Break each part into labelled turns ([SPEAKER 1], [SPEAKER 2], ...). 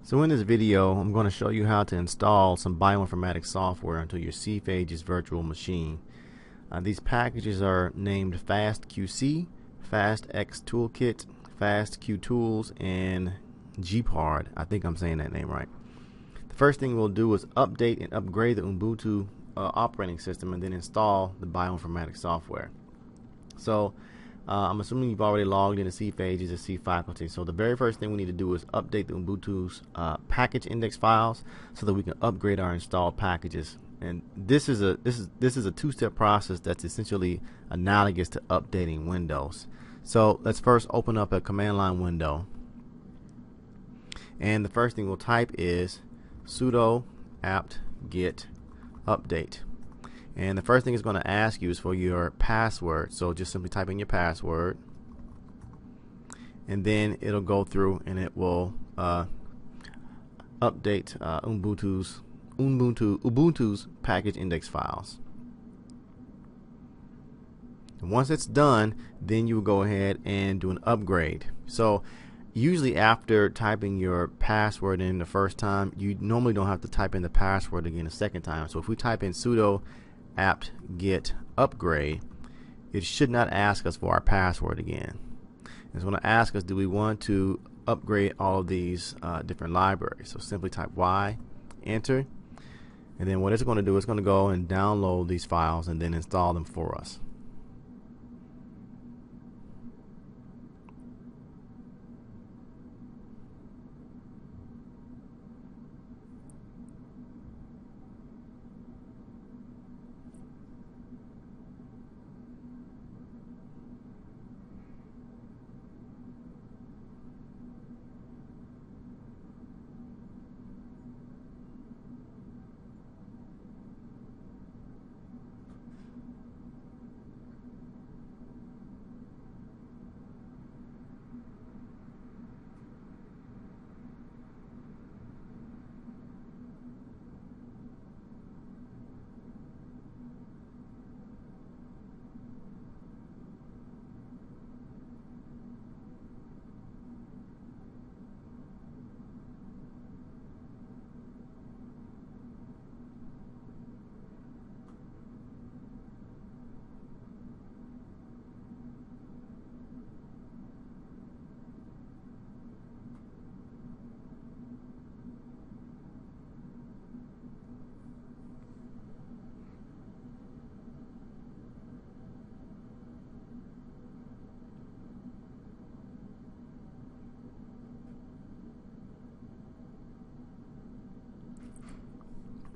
[SPEAKER 1] So in this video, I'm going to show you how to install some bioinformatics software onto your seaphages virtual machine. These packages are named fastqc, fastx toolkit, fastq tools, and gepard. I think I'm saying that name right. The first thing we'll do is update and upgrade the Ubuntu operating system and then install the bioinformatics software. So I'm assuming you've already logged into seaphages or seaphages. So the very first thing we need to do is update the Ubuntu's package index files so that we can upgrade our installed packages. And this is a two-step process that's essentially analogous to updating Windows. So let's first open up a command line window, and the first thing we'll type is sudo apt get update. And the first thing it's going to ask you is for your password. So just simply type in your password, and then it'll go through and it will update Ubuntu's package index files. And once it's done, then you will go ahead and do an upgrade. So usually after typing your password in the first time, you normally don't have to type in the password again a second time. So if we type in sudo apt get upgrade, it should not ask us for our password again. It's going to ask us, do we want to upgrade all of these different libraries? So simply type Y, enter, and then what it's going to do is going to go and download these files and then install them for us.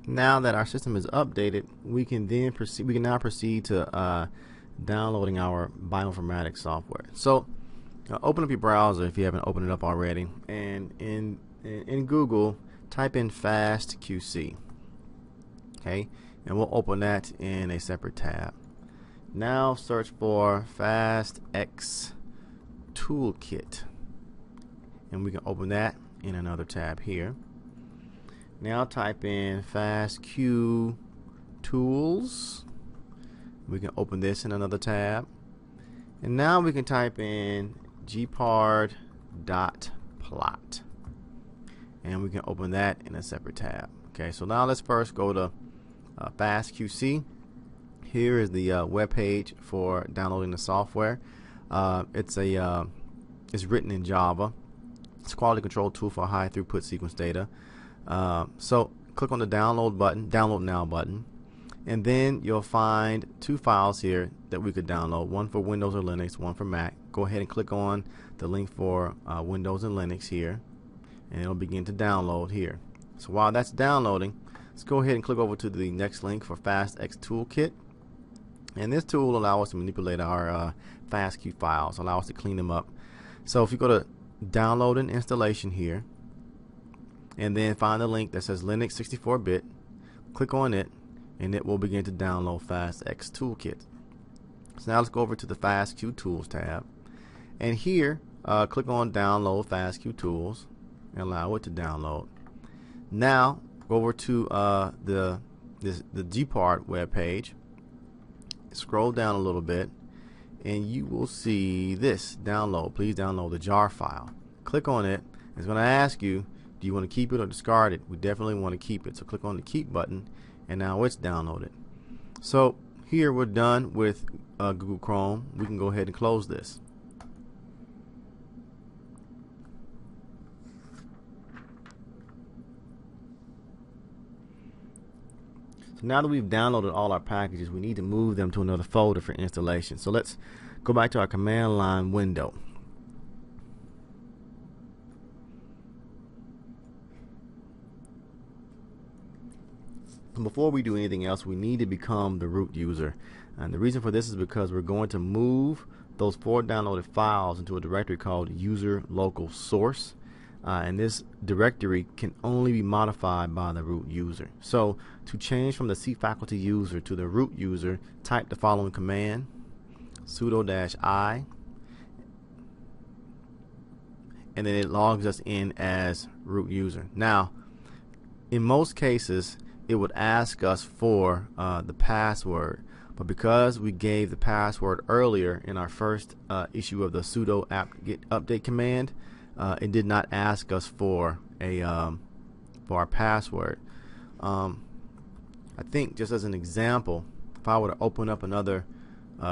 [SPEAKER 1] Now that our system is updated, we can now proceed to downloading our bioinformatics software. So open up your browser if you haven't opened it up already, and in Google type in fastqc. Okay, and we'll open that in a separate tab. Now search for fastx toolkit, and we can open that in another tab here. Now type in fastq tools. We can open this in another tab, and now we can type in gepard.plot, and we can open that in a separate tab. Okay, so now let's first go to fastqc. Here is the web page for downloading the software. It's written in Java. It's a quality control tool for high throughput sequence data. So click on the download now button, and then you'll find two files here that we could download, one for Windows or Linux, one for Mac. Go ahead and click on the link for Windows and Linux here, and it'll begin to download here. So while that's downloading, let's go ahead and click over to the next link for fastx toolkit, and this tool will allow us to manipulate our fastq files, allow us to clean them up. So if you go to download and installation here, and then find the link that says Linux 64-bit, click on it, and it will begin to download fastx toolkit. So now let's go over to the fastq tools tab, and here click on download fastq tools and allow it to download. Now go over to the gepard web page, scroll down a little bit, and you will see this download. Please download the jar file. Click on it. It's going to ask you, Do you want to keep it or discard it? We definitely want to keep it. So click on the keep button, and now it's downloaded. So here we're done with Google Chrome. We can go ahead and close this. So now that we've downloaded all our packages, we need to move them to another folder for installation. So let's go back to our command line window. Before we do anything else, we need to become the root user, and the reason for this is because we're going to move those 4 downloaded files into a directory called user local source, and this directory can only be modified by the root user. So to change from the cfaculty user to the root user, type the following command: sudo-i, and then it logs us in as root user. Now in most cases it would ask us for the password, but because we gave the password earlier in our first issue of the sudo apt-get update command, it did not ask us for our password. I think, just as an example, if I were to open up another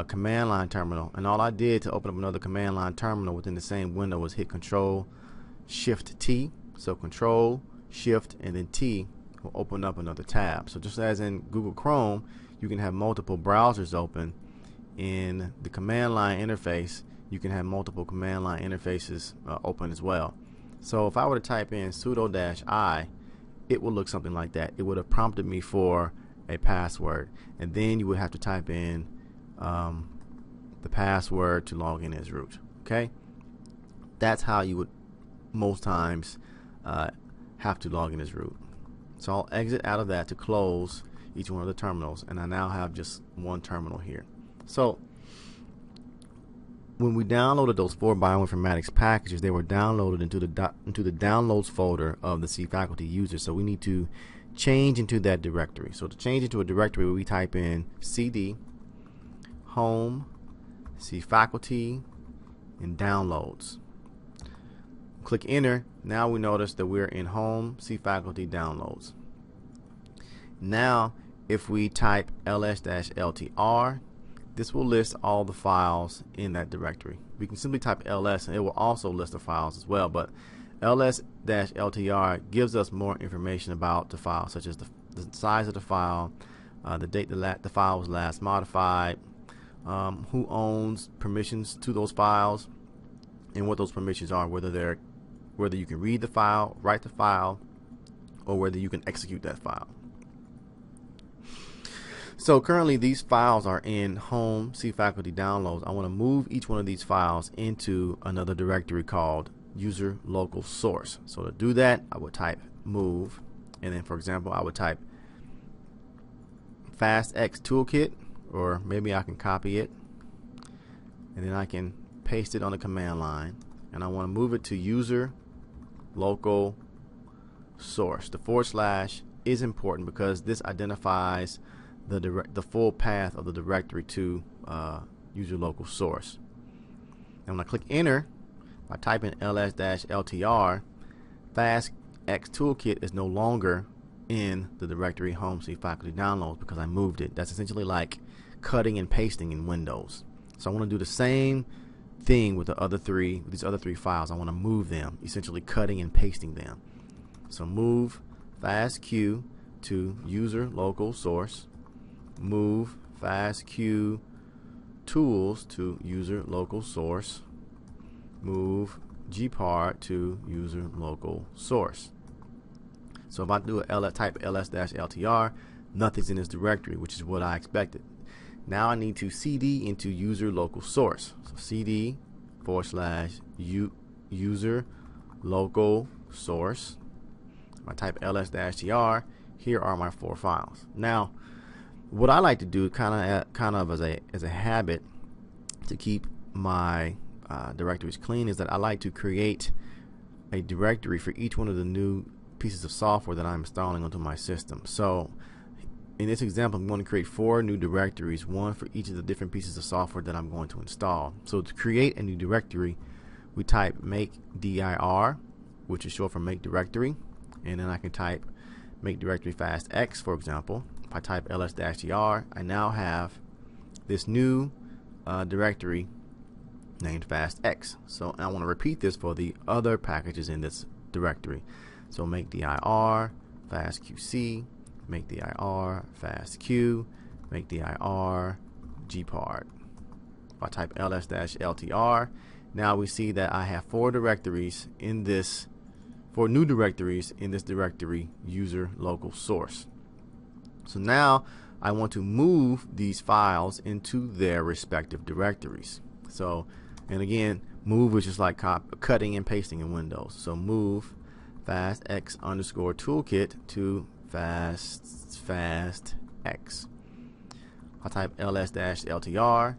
[SPEAKER 1] command line terminal, and all I did to open up another command line terminal within the same window was hit Control Shift T, so Control Shift and then T will open up another tab. So just as in Google Chrome, you can have multiple browsers open. In the command line interface, you can have multiple command line interfaces open as well. So if I were to type in sudo-i, it would look something like that. It would have prompted me for a password, and then you would have to type in the password to log in as root. Okay, that's how you would most times have to log in as root. So I'll exit out of that to close each one of the terminals, and I now have just one terminal here. So when we downloaded those 4 bioinformatics packages, they were downloaded into the downloads folder of the cfaculty user. So we need to change into that directory. So to change into a directory, we type in cd home cfaculty and downloads. Click enter. Now we notice that we're in home cfaculty downloads. Now if we type ls-ltr, this will list all the files in that directory. We can simply type ls and it will also list the files as well, but ls-ltr gives us more information about the file, such as the size of the file, the date the file was last modified, who owns permissions to those files, and what those permissions are, whether you can read the file, write the file, or whether you can execute that file. So currently these files are in home cfaculty downloads. I want to move each one of these files into another directory called user local source. So to do that, I would type move, and then for example I would type fastx toolkit, or maybe I can copy it and then I can paste it on the command line, and I want to move it to user local source. The / is important because this identifies the full path of the directory to user local source. And when I click enter, I type in ls-ltr, fastx toolkit is no longer in the directory home cfaculty downloads because I moved it. That's essentially like cutting and pasting in Windows. So I want to do the same thing with these other three files. I want to move them, essentially cutting and pasting them. So move fastq to user local source, move fastq tools to user local source, move gepard to user local source. So if I do type ls-ltr, nothing's in this directory, which is what I expected. Now I need to cd into user local source. So cd / user local source. If I type ls-tr, here are my 4 files. Now, what I like to do, kind of as a habit to keep my directories clean, is that I like to create a directory for each one of the new pieces of software that I'm installing onto my system. So in this example, I'm going to create 4 new directories, one for each of the different pieces of software that I'm going to install. So to create a new directory, we type make dir which is short for make directory, and then I can type make directory fastx, for example. If I type ls-er, I now have this new directory named fastx. So I want to repeat this for the other packages in this directory. So make dir fastqc, make dir fastq, make dir gepard. If I type ls-ltr, now we see that I have four new directories in this directory user local source. So now I want to move these files into their respective directories. So, and again, move is just like cutting and pasting in Windows. So move fastx underscore toolkit to fastx. I'll type ls-ltr.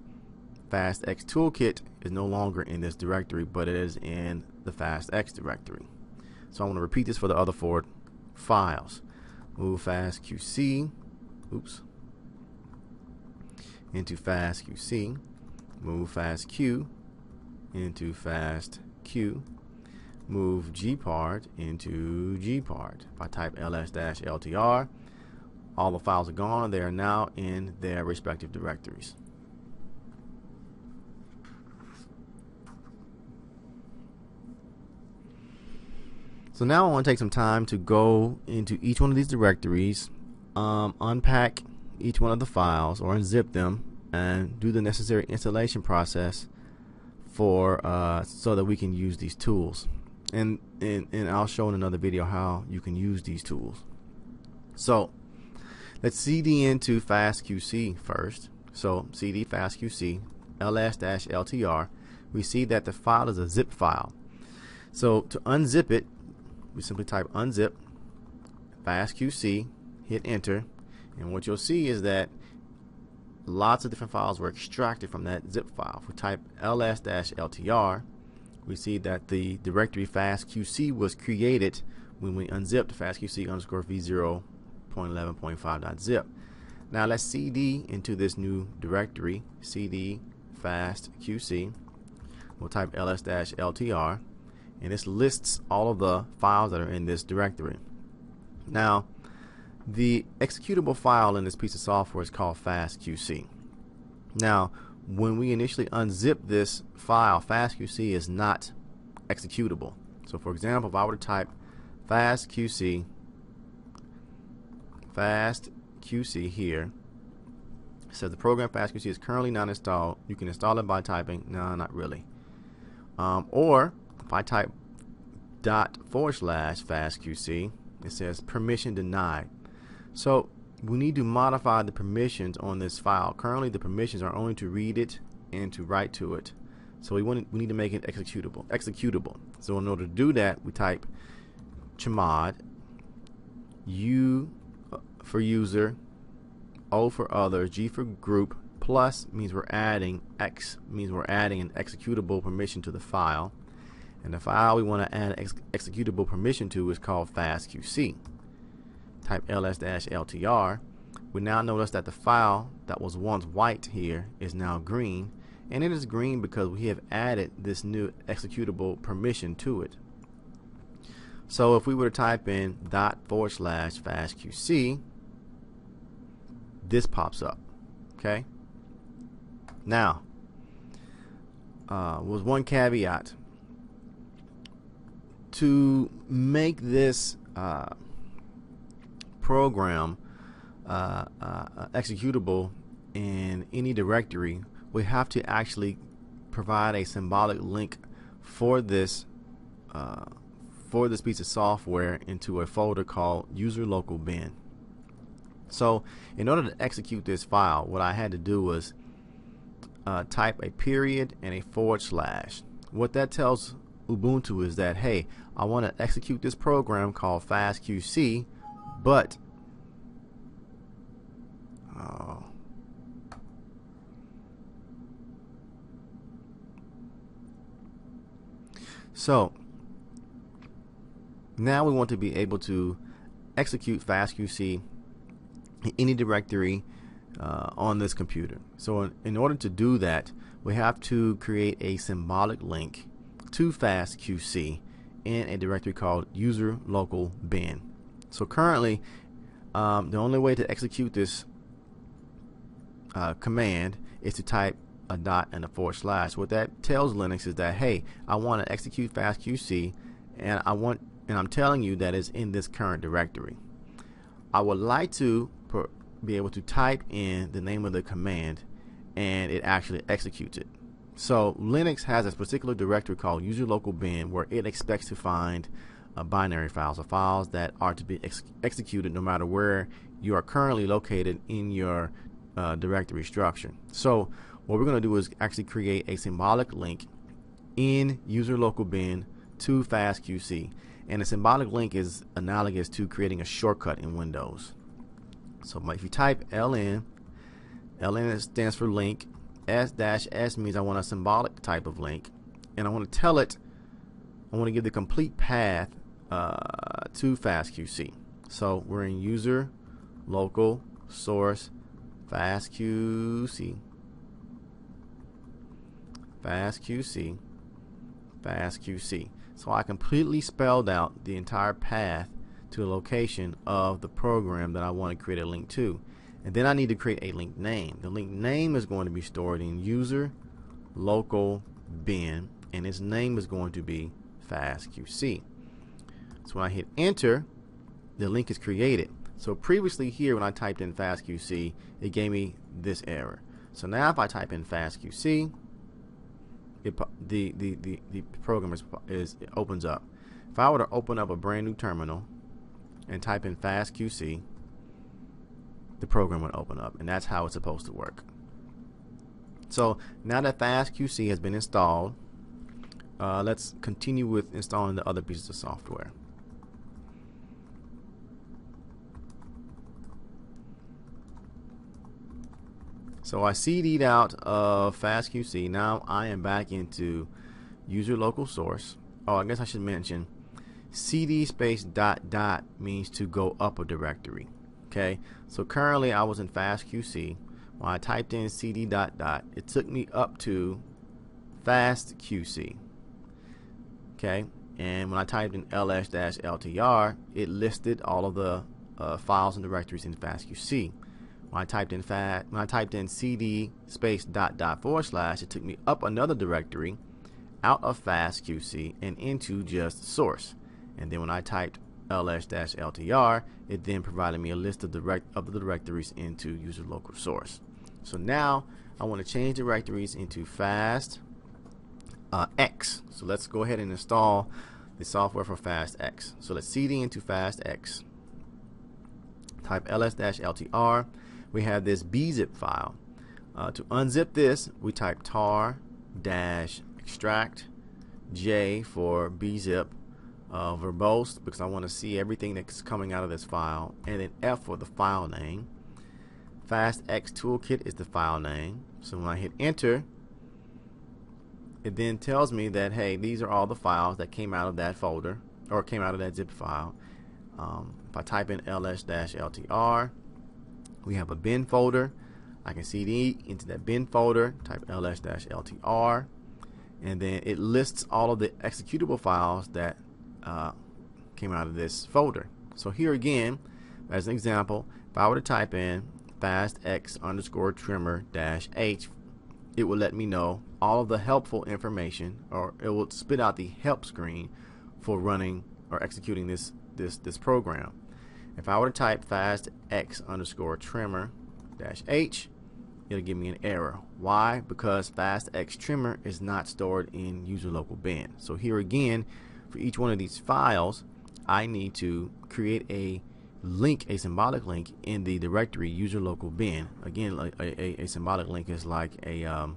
[SPEAKER 1] Fastx toolkit is no longer in this directory, but it is in the fastx directory. So I want to repeat this for the other four files. Move fastqc, into fastqc, move fastq into fastq, move gepard into gepard. If I type ls-ltr, all the files are gone. They are now in their respective directories. So now I want to take some time to go into each one of these directories, unpack each one of the files or unzip them, and do the necessary installation process for so that we can use these tools. And I'll show in another video how you can use these tools. So let's cd into fastqc first. So cd fastqc ls-ltr. We see that the file is a zip file. So to unzip it, we simply type unzip fastqc, hit enter, and what you'll see is that lots of different files were extracted from that zip file. If we type ls-ltr, we see that the directory fastqc was created when we unzipped fastqc underscore v0.11.5.zip. Now let's cd into this new directory, cd fastqc. We'll type ls-ltr, and this lists all of the files that are in this directory. Now, the executable file in this piece of software is called fastqc. Now, when we initially unzip this file, fastqc is not executable. So, for example, if I were to type fastqc here, it says the program fastqc is currently not installed. You can install it by typing no, not really. Or if I type /fastqc, it says permission denied. So we need to modify the permissions on this file. Currently the permissions are only to read it and to write to it. So we need to make it executable. So in order to do that, we type chmod, U for user, O for other, G for group, plus means we're adding, X means we're adding an executable permission to the file. And the file we want to add executable permission to is called fastqc. Type ls-ltr. We now notice that the file that was once white here is now green, and it is green because we have added this new executable permission to it. So if we were to type in /fastqc, this pops up. Okay. Now, was one caveat. To make this program executable in any directory, we have to actually provide a symbolic link for this piece of software into a folder called user local bin. So in order to execute this file, what I had to do was type a period and a /. What that tells Ubuntu is that, hey, I want to execute this program called fastqc, but so now we want to be able to execute fastqc in any directory on this computer. So in order to do that, we have to create a symbolic link to fastqc in a directory called user local bin. So currently, the only way to execute this command is to type a dot and a /. What that tells Linux is that, hey, I want to execute fastqc, and I'm telling you that it's in this current directory. I would like to be able to type in the name of the command, and it actually executes it. So Linux has a particular directory called user local bin where it expects to find binary files, or files that are to be executed no matter where you are currently located in your directory structure. So what we're going to do is actually create a symbolic link in user local bin to fastqc, and a symbolic link is analogous to creating a shortcut in Windows. So if you type ln stands for link, s means I want a symbolic type of link, and I want to tell it, I want to give the complete path to fastqc. So we're in user local source fastqc, fastqc. So I completely spelled out the entire path to the location of the program that I want to create a link to. And then I need to create a link name. The link name is going to be stored in user local bin, and its name is going to be fastqc. So when I hit enter, the link is created. So previously here, when I typed in fastqc, it gave me this error. So now if I type in fastqc, the program it opens up. If I were to open up a brand new terminal and type in fastqc, the program would open up, and that's how it's supposed to work. So now that fastqc has been installed, let's continue with installing the other pieces of software. So I CD'd out of fastqc. Now I am back into user local source. Oh, I guess I should mention cd space dot means to go up a directory. Okay, so currently I was in fastqc. When I typed in cd dot, it took me up to fastqc. Okay, and when I typed in ls-ltr, it listed all of the files and directories in fastqc. When I typed in cd space dot / it took me up another directory out of fastqc and into just source. And then when I typed ls-ltr, it then provided me a list of the directories into user local source. So now I want to change directories into fastx. So let's go ahead and install the software for fastx. So let's cd into fastx. Type ls-ltr. We have this bzip file. To unzip this, we type tar-extract j for bzip verbose, because I want to see everything that's coming out of this file, and then F for the file name. Fastx toolkit is the file name. So when I hit enter, it then tells me that, hey, these are all the files that came out of that folder, or came out of that zip file. If I type in ls-ltr, we have a bin folder. I can cd into that bin folder, type ls-ltr, and then it lists all of the executable files that came out of this folder. So here again, as an example, if I were to type in fastx_trimmer-h, it will let me know all of the helpful information, or it will spit out the help screen for running or executing this program. If I were to type fastx_trimmer-h, it'll give me an error. Why? Because fastx trimmer is not stored in user local bin. So here again, for each one of these files, I need to create a link, a symbolic link in the directory user local bin. Again, a symbolic link is like a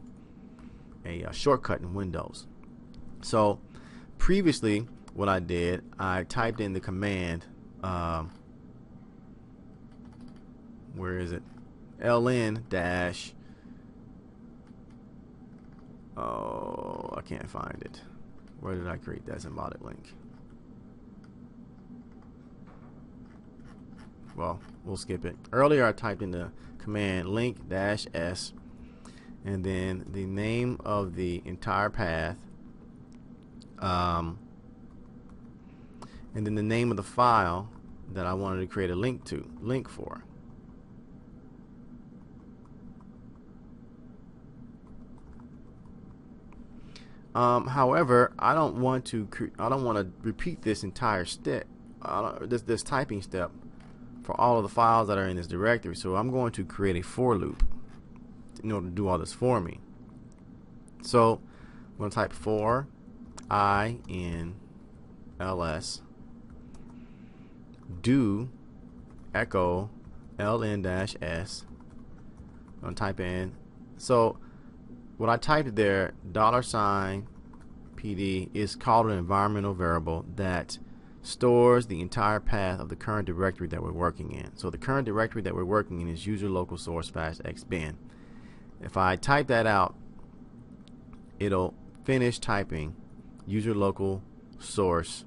[SPEAKER 1] shortcut in Windows. So previously, what I did, I typed in the command. Where is it? ln dash. Oh, I can't find it. Where did I create that symbolic link? Well, we'll skip it. Earlier I typed in the command link dash s, and then the name of the entire path and then the name of the file that I wanted to create a link for. However, I don't want to repeat this entire step, this typing step, for all of the files that are in this directory. So I'm going to create a for loop in order to do all this for me. So I'm going to type for I in ls do echo ln-s. I'm going to type in, so what I typed there, $PD, is called an environmental variable that stores the entire path of the current directory that we're working in. So the current directory that we're working in is user local source fastx bin. If I type that out, it'll finish typing user local source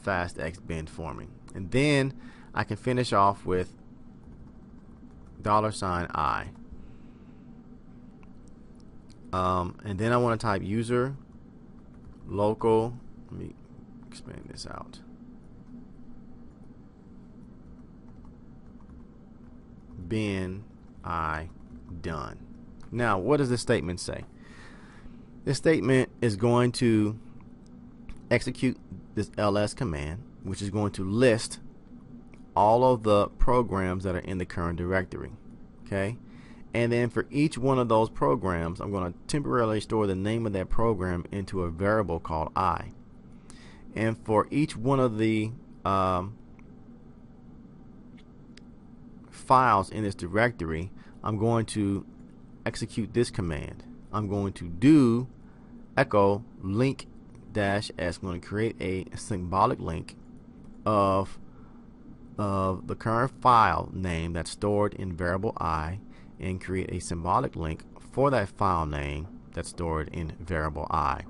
[SPEAKER 1] fastx bin for me. And then I can finish off with $I. And then I want to type user local, let me expand this out, bin I done. Now what does this statement say? This statement is going to execute this ls command, which is going to list all of the programs that are in the current directory. Okay, and then for each one of those programs, I'm going to temporarily store the name of that program into a variable called I. And for each one of the files in this directory, I'm going to execute this command. I'm going to do echo link -s. I'm going to create a symbolic link of the current file name that's stored in variable I, and create a symbolic link for that file name that's stored in variable I.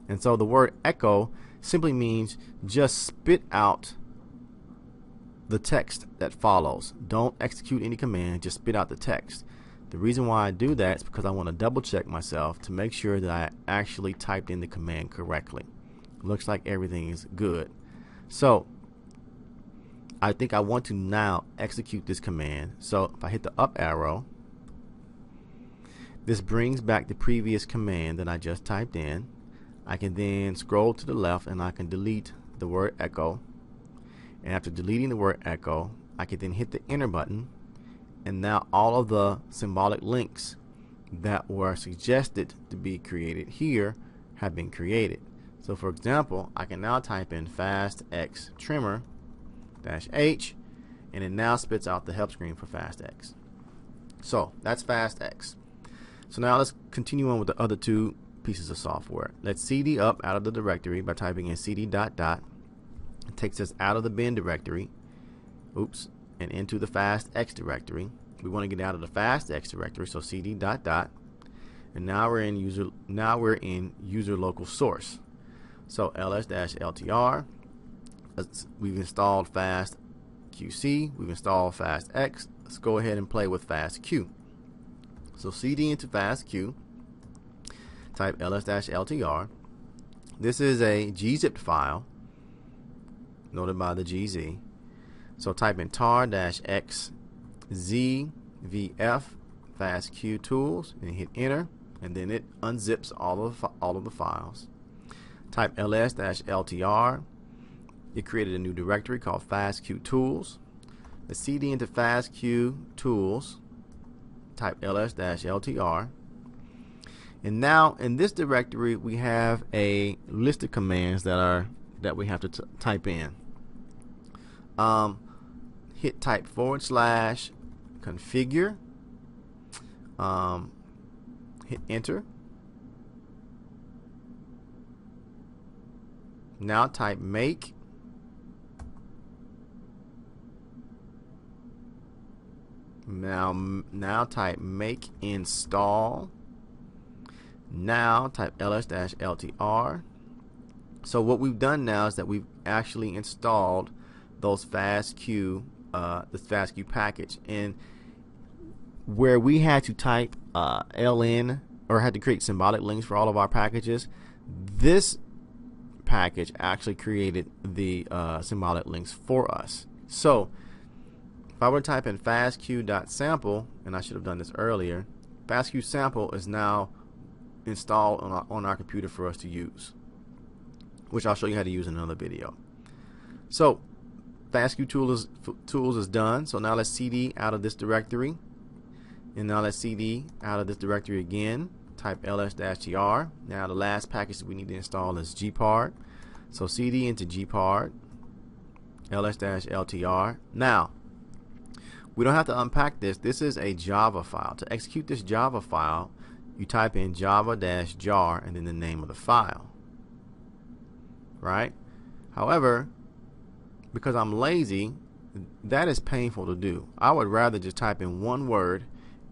[SPEAKER 1] And so the word echo simply means just spit out the text that follows. Don't execute any command, just spit out the text. The reason why I do that is because I want to double check myself to make sure that I actually typed in the command correctly. Looks like everything is good. So I think I want to now execute this command. So if I hit the up arrow, this brings back the previous command that I just typed in. I can then scroll to the left and I can delete the word echo. And after deleting the word echo, I can then hit the enter button, and now all of the symbolic links that were suggested to be created here have been created. So for example, I can now type in fastx trimmer -h, and it now spits out the help screen for fastx. So that's fastx. So now let's continue on with the other two pieces of software. Let's cd up out of the directory by typing in cd ... It takes us out of the bin directory, and into the fastx directory. We want to get out of the fastx directory, so cd ... And now we're in user local source. So ls-ltr. We've installed fastqc. We've installed fastx. Let's go ahead and play with fastq. So cd into fastq, type ls-ltr. This is a gzipped file noted by the gz. So type in tar-x zvf fastq tools and hit enter, and then it unzips all of the files. Type ls-ltr. It created a new directory called fastq tools. The cd into fastq tools, type ls-ltr, and now in this directory we have a list of commands that we have to type in. Hit type /configure, hit enter. Now type make, now type make install. Now type ls-ltr. So what we've done now is that we've actually installed those fastq, the fastq package, and where we had to type ln, or had to create symbolic links for all of our packages, this package actually created the symbolic links for us. So if I were to type in fastq.sample, and I should have done this earlier, fastq sample is now installed on our computer for us to use, which I'll show you how to use in another video. So fastq tools is done. So now let's cd out of this directory, and now let's cd out of this directory again. Type ls-gr. Now the last package that we need to install is gepard. So cd into gepard, ls-ltr. Now we don't have to unpack this. This is a Java file. To execute this Java file, you type in java-jar and then the name of the file. Right? However, because I'm lazy, that is painful to do. I would rather just type in one word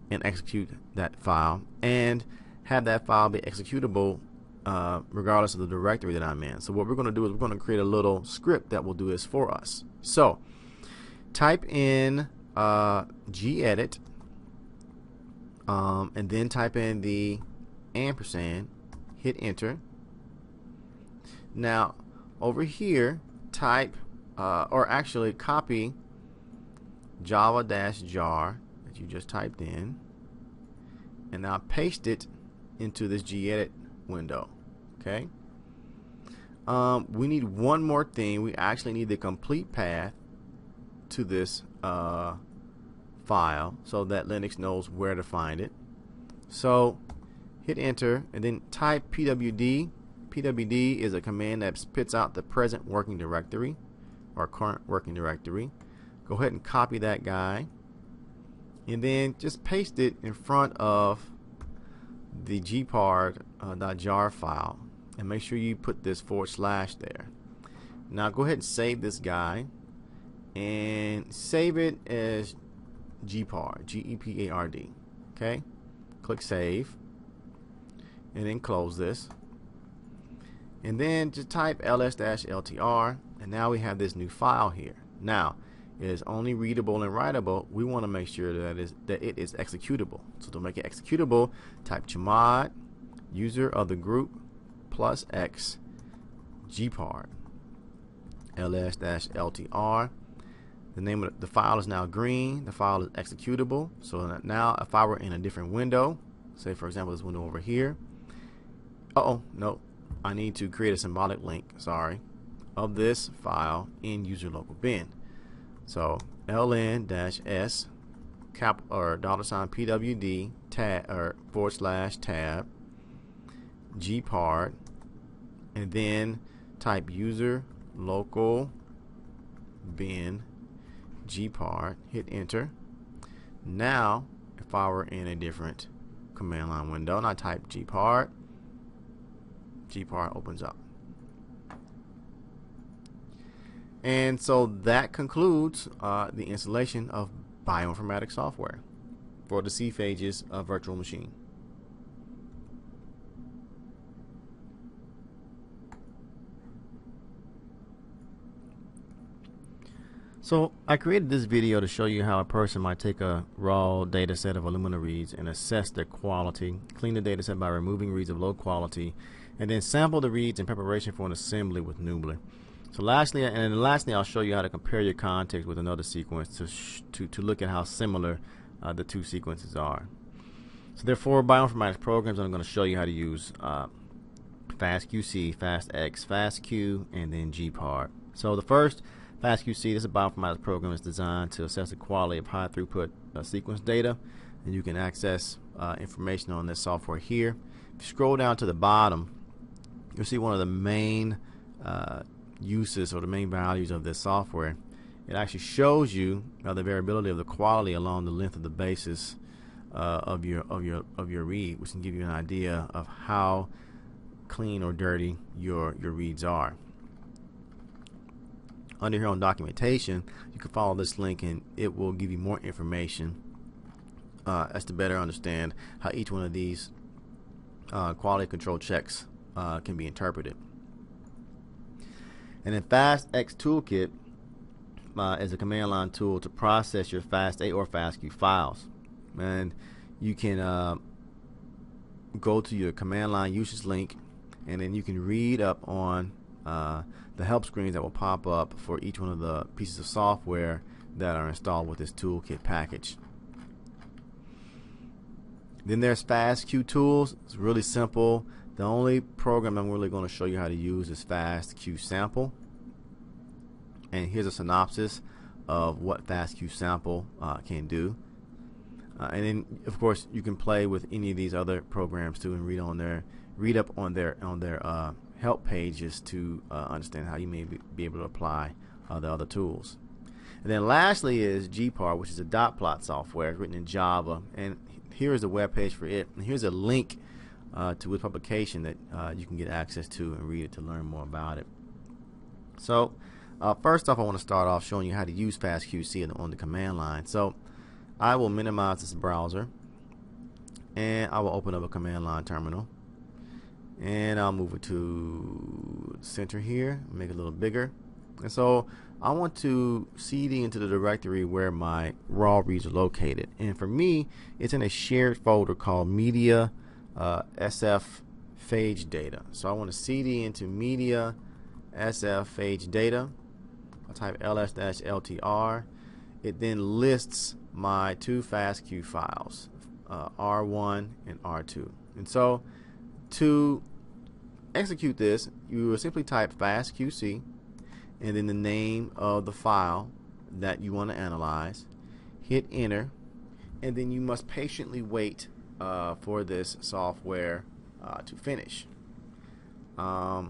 [SPEAKER 1] and execute that file and have that file be executable regardless of the directory that I'm in. So what we're going to do is we're going to create a little script that will do this for us. So type in gedit and then type in the ampersand, hit enter. Now over here type or actually copy java-jar that you just typed in, and now paste it into this gedit window. Okay. We need one more thing. We actually need the complete path to this file so that Linux knows where to find it. So hit enter and then type pwd. Pwd is a command that spits out the present working directory or current working directory. Go ahead and copy that guy and then just paste it in front of the gepard.jar file, and make sure you put this / there. Now go ahead and save this guy and save it as gepard, G-E-P-A-R-D. Okay, click save and then close this, and then just type ls-ltr, and now we have this new file here. Now it is only readable and writable. We want to make sure that it is executable. So to make it executable, type chmod user of the group +x gepard ls-ltr. The name of the file is now green. The file is executable. So now if I were in a different window, say for example this window over here, no, I need to create a symbolic link, of this file in user local bin. So ln-s cap or $pwd tab or / tab gepard, and then type user local bin gepard, hit enter. Now if I were in a different command line window and I type gepard opens up. And so that concludes the installation of bioinformatics software for the seaphages virtual machine. So I created this video to show you how a person might take a raw data set of Illumina reads and assess their quality, clean the data set by removing reads of low quality, and then sample the reads in preparation for an assembly with Noobly. So lastly, I'll show you how to compare your context with another sequence to look at how similar the two sequences are. So there are 4 bioinformatics programs, and I'm going to show you how to use fastqc, fastx, fastq, and then gepard. So the first, fastqc, this is a bioinformatics program that's designed to assess the quality of high throughput sequence data, and you can access information on this software here. If you scroll down to the bottom, you'll see one of the main uses or the main values of this software. It actually shows you the variability of the quality along the length of the basis of your read, which can give you an idea of how clean or dirty your reads are. Under here on documentation, you can follow this link and it will give you more information as to better understand how each one of these quality control checks can be interpreted. And then fastx toolkit is a command line tool to process your fastq or fastq files, and you can go to your command line usage link, and then you can read up on the help screens that will pop up for each one of the pieces of software that are installed with this toolkit package. Then there's fastq tools. It's really simple. The only program I'm really going to show you how to use is fastq sample. And here's a synopsis of what fastq sample can do. And then, of course, you can play with any of these other programs too, and read up on their help pages to understand how you may be able to apply the other tools. And then lastly is gepard, which is a dot plot software. It's written in Java, and here is a web page for it. And here's a link to its publication that you can get access to and read it to learn more about it. So first off, I want to start off showing you how to use fastqc on the command line. So I will minimize this browser, and I will open up a command line terminal, and I'll move it to the center here, make it a little bigger. And so I want to cd into the directory where my raw reads are located, and for me it's in a shared folder called media sf phage data. So I want to cd into media sf phage data. I'll type ls-ltr. It then lists my two fastq files, R1 and R2. And so to execute this, you will simply type fastqc and then the name of the file that you want to analyze, hit enter, and then you must patiently wait for this software to finish. To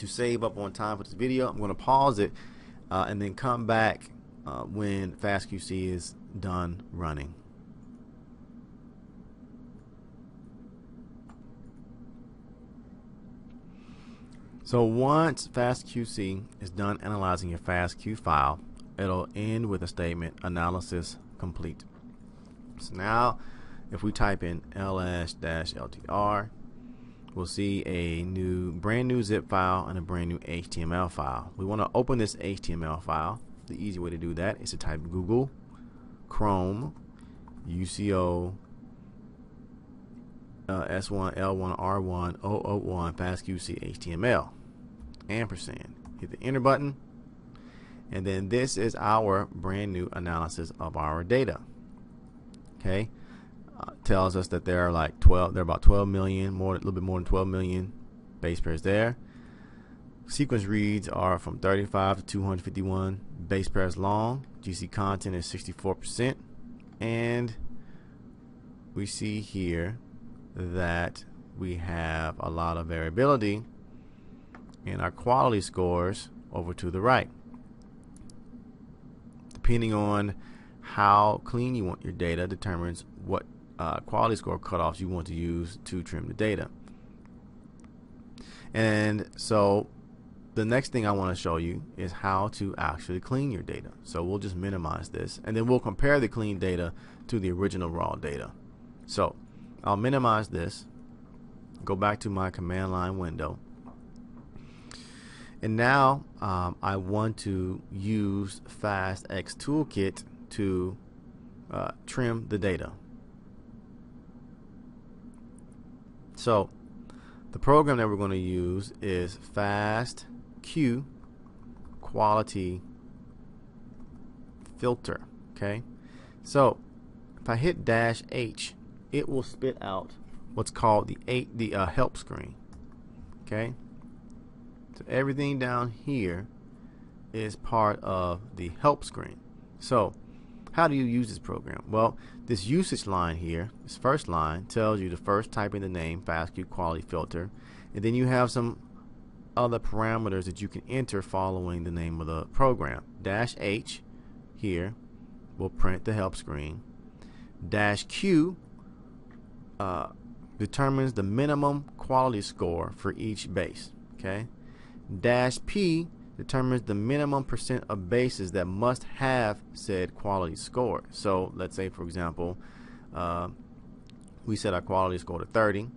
[SPEAKER 1] save up on time for this video, I'm going to pause it and then come back when fastqc is done running. So once fastqc is done analyzing your fastq file, it'll end with a statement, analysis complete. So now if we type in ls-ltr, we'll see a brand new zip file and a brand new HTML file. We want to open this HTML file. The easy way to do that is to type Google, Chrome, UCO, S1, L1, R1, 001, fastqc HTML, ampersand. Hit the enter button, and then this is our brand new analysis of our data. Okay, tells us that there are like there are about 12 million, a little bit more than 12 million base pairs there. Sequence reads are from 35 to 251 base pairs long. GC content is 64%, and we see here that we have a lot of variability in our quality scores over to the right. Depending on how clean you want your data determines what quality score cutoffs you want to use to trim the data. And so the next thing I want to show you is how to actually clean your data. So we'll just minimize this, and then we'll compare the clean data to the original raw data. So I'll minimize this, go back to my command line window, and now I want to use fastx toolkit to trim the data. So the program that we're going to use is fastq quality filter. Okay, so if I hit -H, it will spit out what's called the help screen. Okay, so everything down here is part of the help screen. So how do you use this program? Well, this usage line here, this first line, tells you to first type in the name fastq quality filter, and then you have some other parameters that you can enter following the name of the program. -H here will print the help screen. -Q determines the minimum quality score for each base. Okay. -P determines the minimum % of bases that must have said quality score. So let's say, for example, we set our quality score to 30,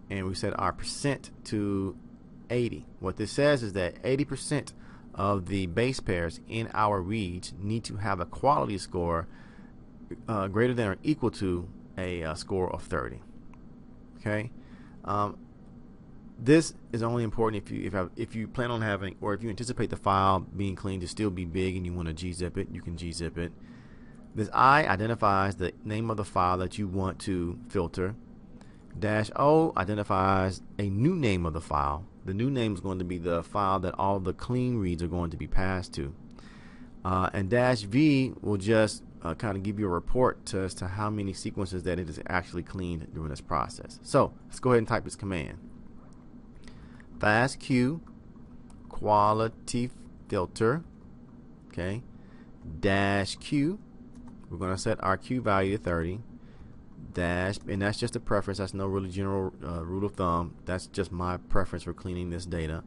[SPEAKER 1] and we set our % to 80. What this says is that 80% of the base pairs in our reads need to have a quality score greater than or equal to a score of 30. Okay. This is only important if you plan on having, or if you anticipate the file being cleaned to still be big and you want to gzip it, you can gzip it. This I identifies the name of the file that you want to filter. -O identifies a new name of the file. The new name is going to be the file that all the clean reads are going to be passed to. And -V will just kind of give you a report as to how many sequences that it is actually cleaned during this process. So let's go ahead and type this command. Fastq quality filter, okay, -Q. We're going to set our Q value to 30. And that's just a preference. That's no really general rule of thumb. That's just my preference for cleaning this data.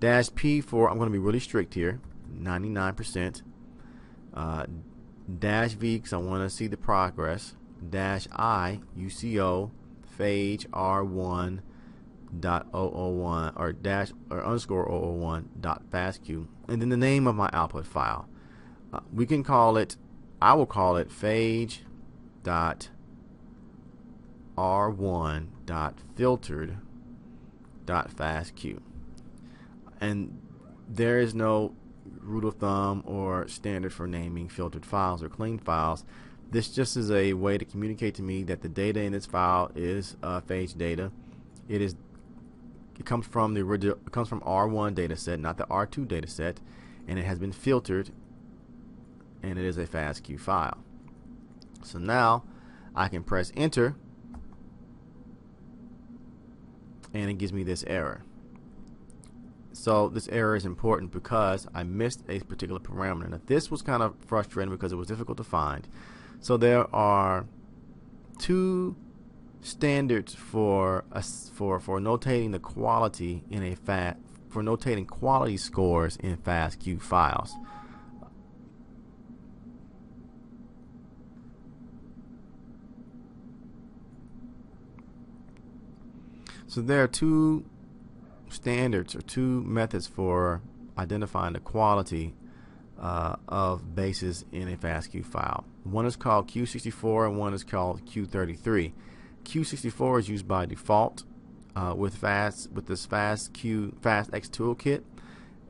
[SPEAKER 1] -P for, I'm going to be really strict here, 99%. -V because I want to see the progress. -I UCO phage R1 .001 or underscore 001 .fastq, and then the name of my output file. We can call it, I will call it phage .r1 .filtered .fastq, and there is no rule of thumb or standard for naming filtered files or cleaned files. This just is a way to communicate to me that the data in this file is phage data. It comes from the original. It comes from R1 data set, not the R2 data set, and it has been filtered, and it is a fastq file. So now I can press enter, and it gives me this error. So this error is important because I missed a particular parameter. Now this was kind of frustrating because it was difficult to find. So there are two standards for notating the quality in a for notating quality scores in fastq files. So there are two standards or two methods for identifying the quality of bases in a fastq file. One is called Q64 and one is called Q33. Q64 is used by default with this fastx toolkit,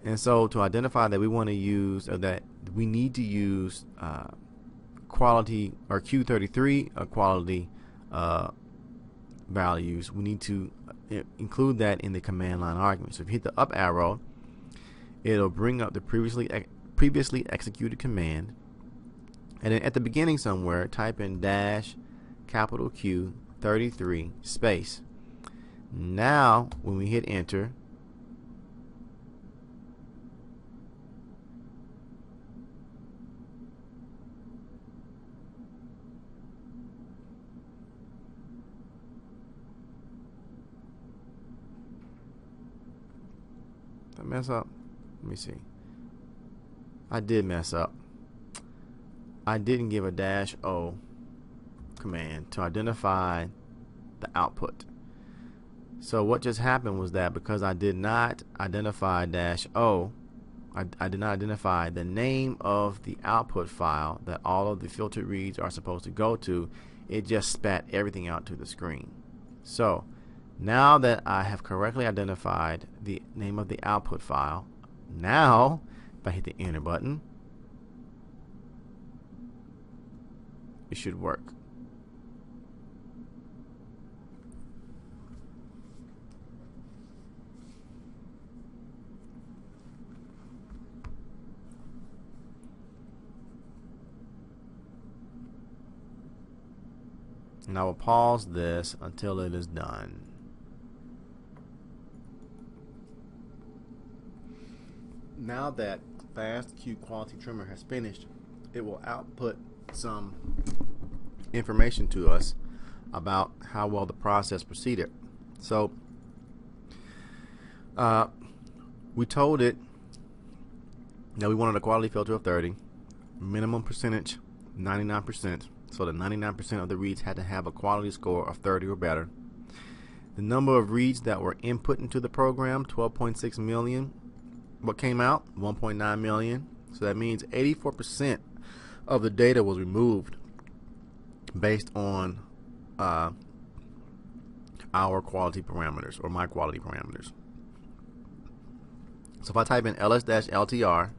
[SPEAKER 1] and so to identify that we want to use, or that we need to use quality, or Q33 quality values, we need to include that in the command line argument. So if you hit the up arrow, it'll bring up the previously executed command, and then at the beginning somewhere type in -Q33 space. Now when we hit enter, did I mess up? Let me see. I did mess up. I didn't give a -O command to identify the output. So what just happened was that because I did not identify -O, I did not identify the name of the output file that all of the filtered reads are supposed to go to, it just spat everything out to the screen. So now that I have correctly identified the name of the output file, now if I hit the enter button, it should work. And I will pause this until it is done. Now that fastq quality trimmer has finished, it will output some information to us about how well the process proceeded. So we told it that we wanted a quality filter of 30, minimum percentage 99%. So the 99% of the reads had to have a quality score of 30 or better. The number of reads that were input into the program, 12.6 million. What came out? 1.9 million. So that means 84% of the data was removed based on our our quality parameters or my quality parameters. So if I type in ls-ltr,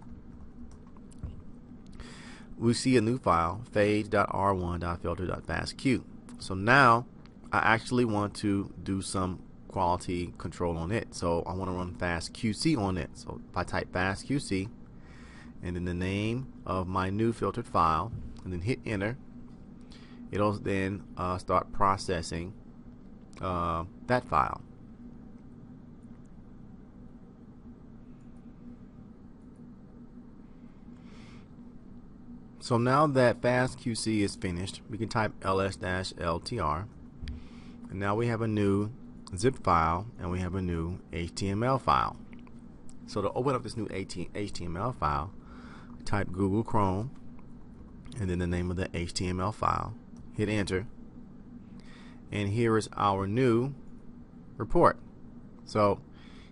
[SPEAKER 1] we see a new file, phage.r1.filter.fastq. So now I actually want to do some quality control on it. So I want to run fastqc on it. So if I type fastqc and then the name of my new filtered file and then hit enter, it'll then start processing that file. So now that fastqc is finished, we can type ls-ltr, and now we have a new zip file and we have a new HTML file. So to open up this new HTML file, type Google Chrome and then the name of the HTML file, hit enter, and here is our new report. So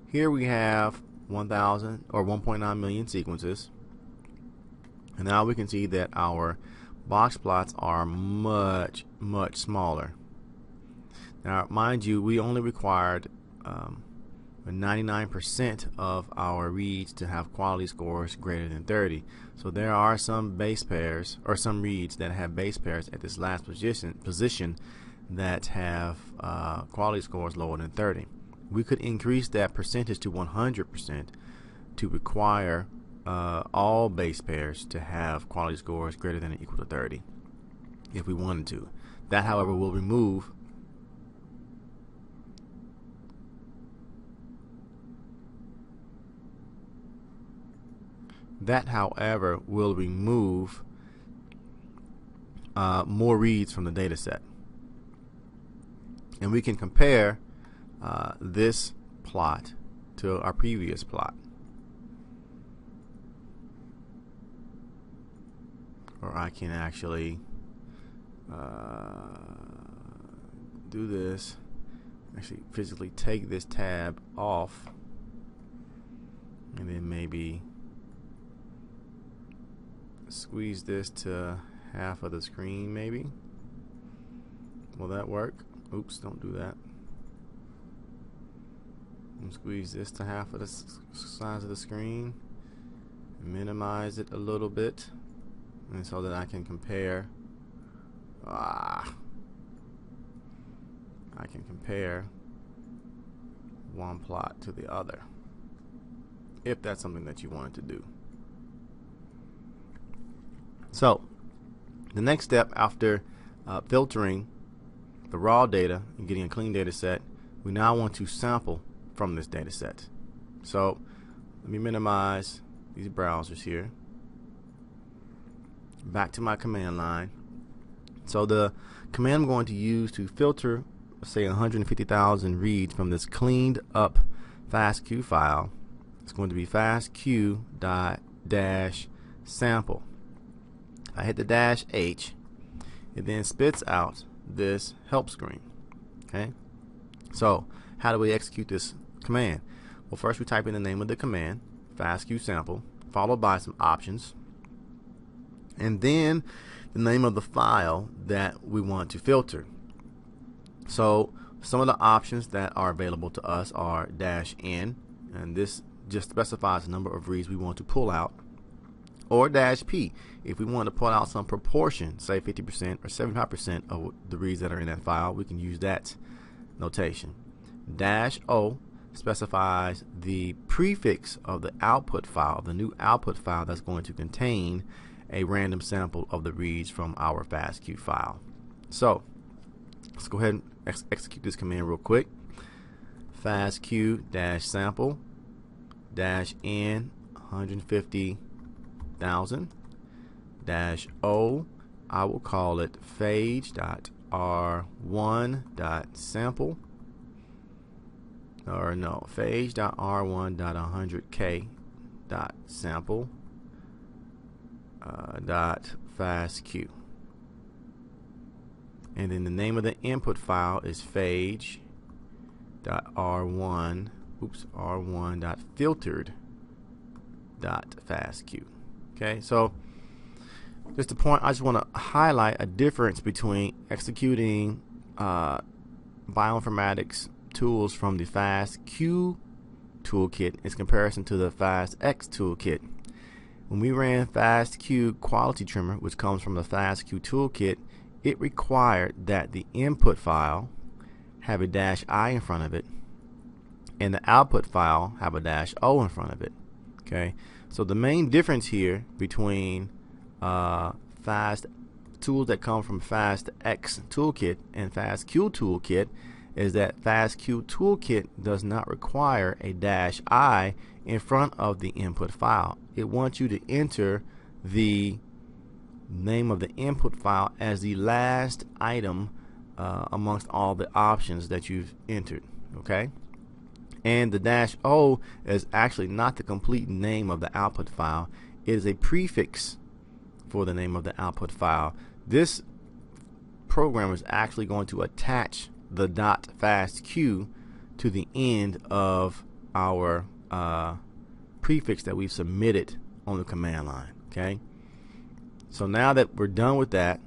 [SPEAKER 1] here we have 1,000 or 1.9 million sequences, and now we can see that our box plots are much smaller. Now mind you, we only required 99% of our reads to have quality scores greater than 30. So there are some base pairs or some reads that have base pairs at this last position that have quality scores lower than 30. We could increase that percentage to 100% to require all base pairs to have quality scores greater than or equal to 30 if we wanted to. That, however, will remove more reads from the data set. And we can compare this plot to our previous plot. Or I can actually do this, actually physically take this tab off, and then maybe squeeze this to half of the screen maybe. Will that work? Oops, don't do that. And squeeze this to half of the size of the screen, minimize it a little bit, and so that I can compare I can compare one plot to the other if that's something that you wanted to do. So the next step after filtering the raw data and getting a clean data set, we now want to sample from this data set. So let me minimize these browsers here. Back to my command line. So the command I'm going to use to filter, say, 150,000 reads from this cleaned up fastq file is going to be fastq.sample. I hit the -H, it then spits out this help screen. Okay, so how do we execute this command? Well, first we type in the name of the command, fastq sample, followed by some options, and then the name of the file that we want to filter. So some of the options that are available to us are -n, and this just specifies the number of reads we want to pull out, or -p if we want to pull out some proportion, say 50% or 75% of the reads that are in that file. We can use that notation. -o specifies the prefix of the output file, the new output file that's going to contain a random sample of the reads from our fastq file. So let's go ahead and execute this command real quick. fastq-sample -n 150,000 -o, I will call it phage.r1.sample, or no, phage.r1.100k.sample .fastq, and then the name of the input file is r1.filtered.fastq. Okay, so just a point, I just want to highlight a difference between executing bioinformatics tools from the fastq toolkit in comparison to the fastx toolkit. When we ran fastq quality trimmer, which comes from the fastq toolkit, it required that the input file have a -i in front of it and the output file have a -o in front of it. Okay, so the main difference here between fast tools that come from fastx toolkit and fastq toolkit is that fastq toolkit does not require a -i in front of the input file. It wants you to enter the name of the input file as the last item amongst all the options that you've entered. Okay, and the -o is actually not the complete name of the output file. It is a prefix for the name of the output file. This program is actually going to attach the .fastq to the end of our prefix that we've submitted on the command line. Okay, so now that we're done with that,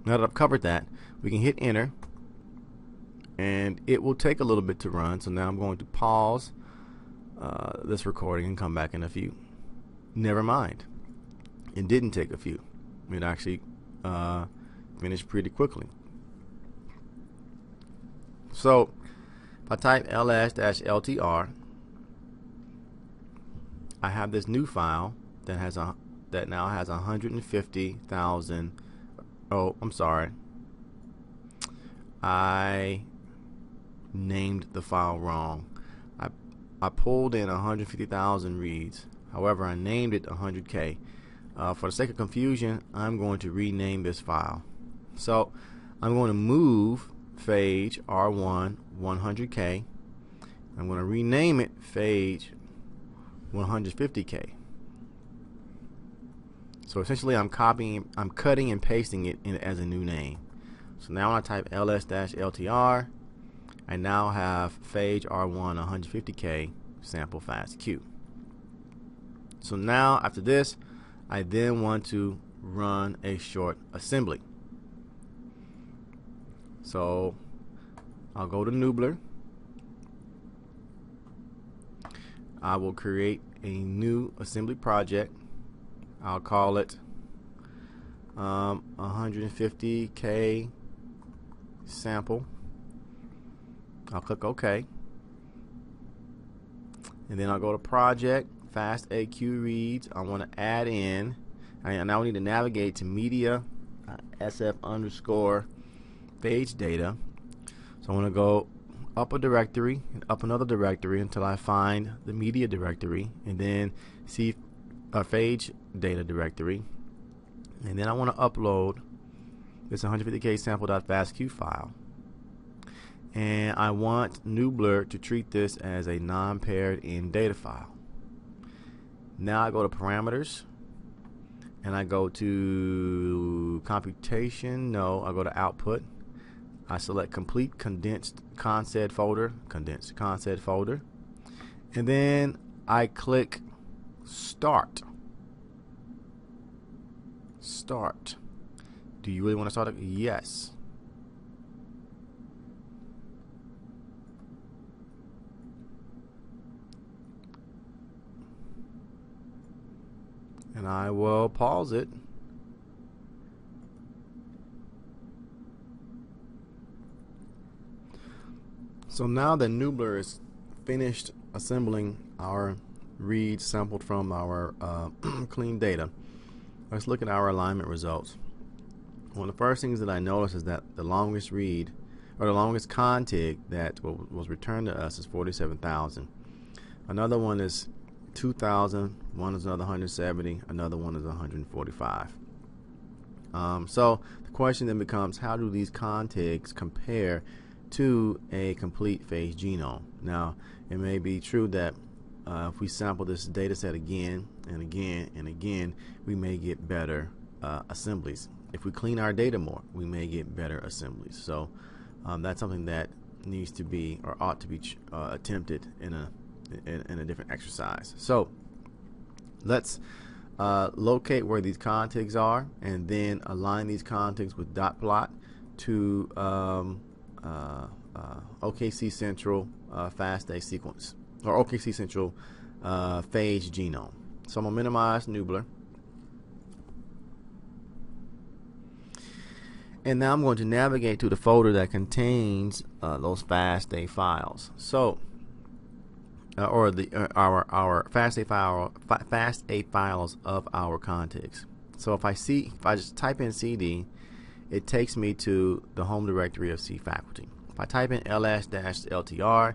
[SPEAKER 1] now that I've covered that, we can hit enter and it will take a little bit to run. So now I'm going to pause this recording and come back in a few. Never mind, it didn't take a few. It actually finished pretty quickly. So if I type ls-ltr, I have this new file that now has 150,000. Oh, I'm sorry, I named the file wrong. I pulled in 150,000 reads. However, I named it 100K. For the sake of confusion, I'm going to rename this file. So I'm going to move phage R1 100K. I'm going to rename it phage 150K. So essentially I'm cutting and pasting it in as a new name. So now when I type ls-ltr, I now have phage R1 150K sample fastq. So now after this, I then want to run a short assembly. So I'll go to Noobler. I will create a new assembly project. I'll call it 150K sample. I'll click OK. And then I'll go to project, fastq reads. I want to add in, I now need to navigate to media sf_phage data. So I want to go up a directory and up another directory until I find the media directory, and then see a phage data directory, and then I want to upload this 150K sample.fastq file, and I want Noobler to treat this as a non-paired in data file. Now I go to parameters and I go to computation. No, I go to output. I select complete condensed conset folder, and then I click start. Do you really want to start it? Yes. And I will pause it. So now that Noobler is finished assembling our reads sampled from our clean data, let's look at our alignment results. One of the first things that I noticed is that the longest read, or the longest contig that was returned to us, is 47,000. Another one is 2,000. One is another 170. Another one is 145. So the question then becomes, how do these contigs compare to a complete phage genome? Now, it may be true that if we sample this data set again and again and again, we may get better assemblies. If we clean our data more, we may get better assemblies. So that's something that needs to be, or ought to be, attempted in a different exercise. So let's locate where these contigs are, and then align these contigs with dot plot to OKC Central FastX sequence, or OKC Central phage genome. So I'm going to minimize Nubler. And now I'm going to navigate to the folder that contains those FASTA files. So, or our FASTA files of our contigs. So if I just type in CD, it takes me to the home directory of C faculty. If I type in ls-ltr,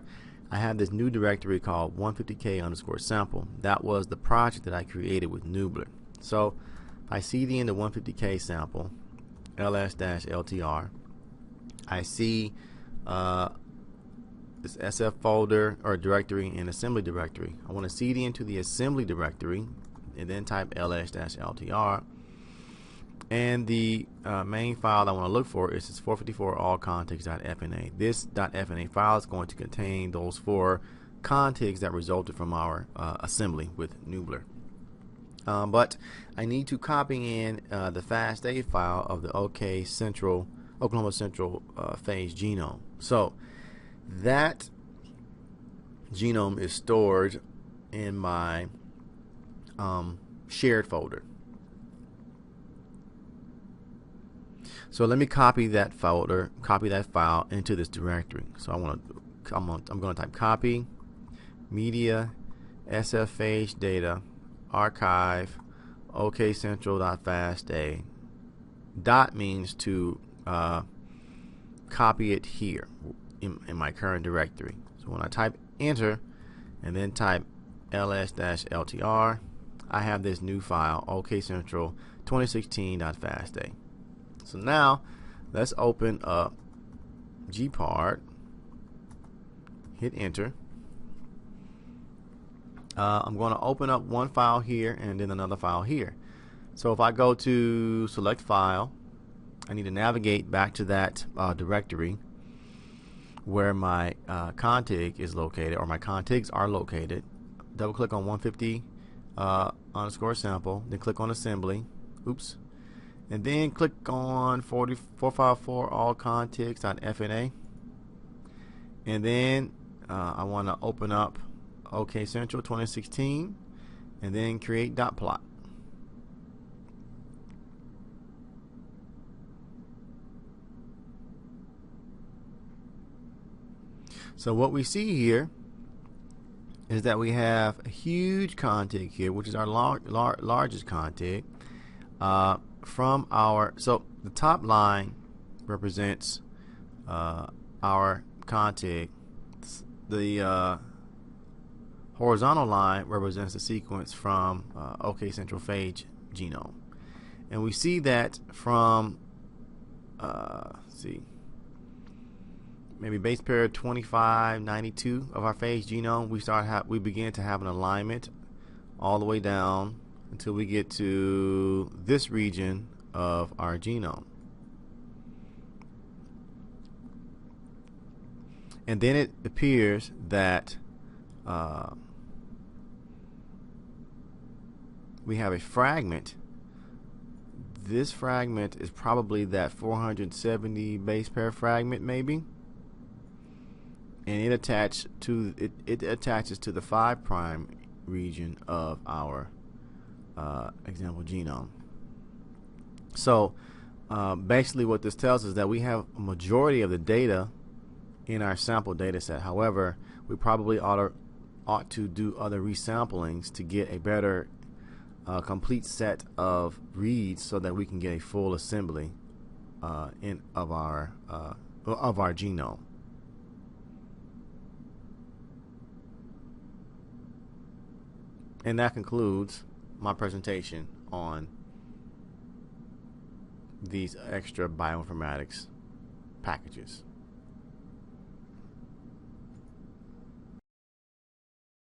[SPEAKER 1] I have this new directory called 150k_sample. That was the project that I created with Nubler. So if I CD into 150k sample, ls-ltr, I see this SF folder or directory and assembly directory. I want to CD into the assembly directory and then type ls-ltr. And the main file I want to look for is this 454 allcontigs.fna. This .fna file is going to contain those 4 contigs that resulted from our assembly with Nubler. But I need to copy in the FASTA file of the Oklahoma Central phage genome. So that genome is stored in my shared folder. So let me copy that folder, copy that file into this directory. So I'm going to type copy media sfphage data archive okcentral.fasta. Dot means to copy it here in my current directory. So when I type enter and then type ls-ltr, I have this new file okcentral 2016.fasta. So now let's open up gepard, hit enter. I'm going to open up one file here and then another file here. So if I go to select file, I need to navigate back to that directory where my contig is located, or my contigs are located. Double click on 150 _sample, then click on assembly. Oops. And then click on 454 allcontigs.fna. And then I want to open up OK Central 2016 and then create dot plot. So what we see here is that we have a huge contig here, which is our largest contig. From our, so the top line represents our contig. The horizontal line represents the sequence from OK Central phage genome, and we see that from maybe base pair 2592 of our phage genome, we begin to have an alignment all the way down until we get to this region of our genome. And then it appears that we have a fragment. This fragment is probably that 470 base pair fragment, maybe, and it attaches to the 5' region of our example genome. So basically what this tells us is that we have a majority of the data in our sample data set. However, we probably ought to do other resamplings to get a better complete set of reads so that we can get a full assembly of our genome. And that concludes my presentation on these extra bioinformatics packages.